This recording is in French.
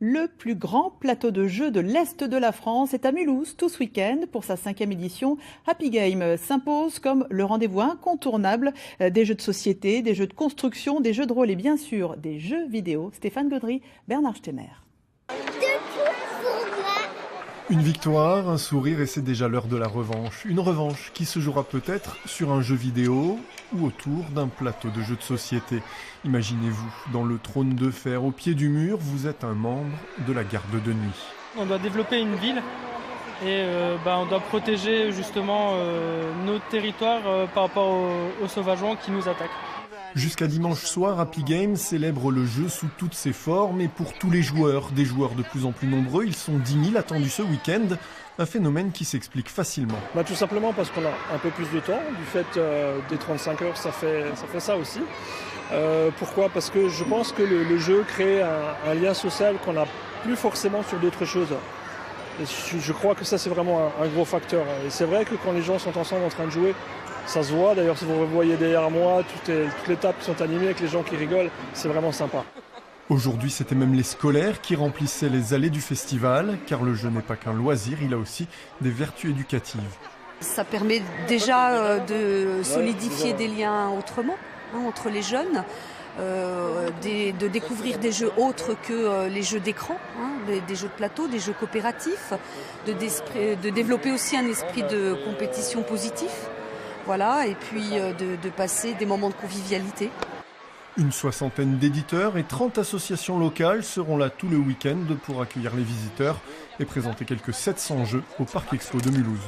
Le plus grand plateau de jeux de l'Est de la France est à Mulhouse tout ce week-end. Pour sa 5e édition, Happy Game s'impose comme le rendez-vous incontournable des jeux de société, des jeux de construction, des jeux de rôle et bien sûr des jeux vidéo. Stéphane Gaudry, Bernard Stemmer. Une victoire, un sourire et c'est déjà l'heure de la revanche. Une revanche qui se jouera peut-être sur un jeu vidéo ou autour d'un plateau de jeux de société. Imaginez-vous, dans le trône de fer au pied du mur, vous êtes un membre de la garde de nuit. On doit développer une ville et on doit protéger justement notre territoire par rapport aux sauvageons qui nous attaquent. Jusqu'à dimanche soir, Happy Game célèbre le jeu sous toutes ses formes et pour tous les joueurs. Des joueurs de plus en plus nombreux, ils sont 10 000 attendus ce week-end. Un phénomène qui s'explique facilement. Tout simplement parce qu'on a un peu plus de temps. Du fait des 35 heures, ça fait ça aussi. Pourquoi ? Parce que je pense que le jeu crée un lien social qu'on n'a plus forcément sur d'autres choses. Et je crois que ça, c'est vraiment un gros facteur. Et c'est vrai que quand les gens sont ensemble en train de jouer, ça se voit. D'ailleurs, si vous voyez derrière moi, toutes les tables sont animées avec les gens qui rigolent. C'est vraiment sympa. Aujourd'hui, c'était même les scolaires qui remplissaient les allées du festival, car le jeu n'est pas qu'un loisir, il a aussi des vertus éducatives. Ça permet déjà de solidifier des liens autrement, entre les jeunes, de découvrir des jeux autres que les jeux d'écran, des jeux de plateau, des jeux coopératifs, de développer aussi un esprit de compétition positif, voilà, et puis de passer des moments de convivialité. Une 60aine d'éditeurs et 30 associations locales seront là tout le week-end pour accueillir les visiteurs et présenter quelques 700 jeux au Parc Expo de Mulhouse.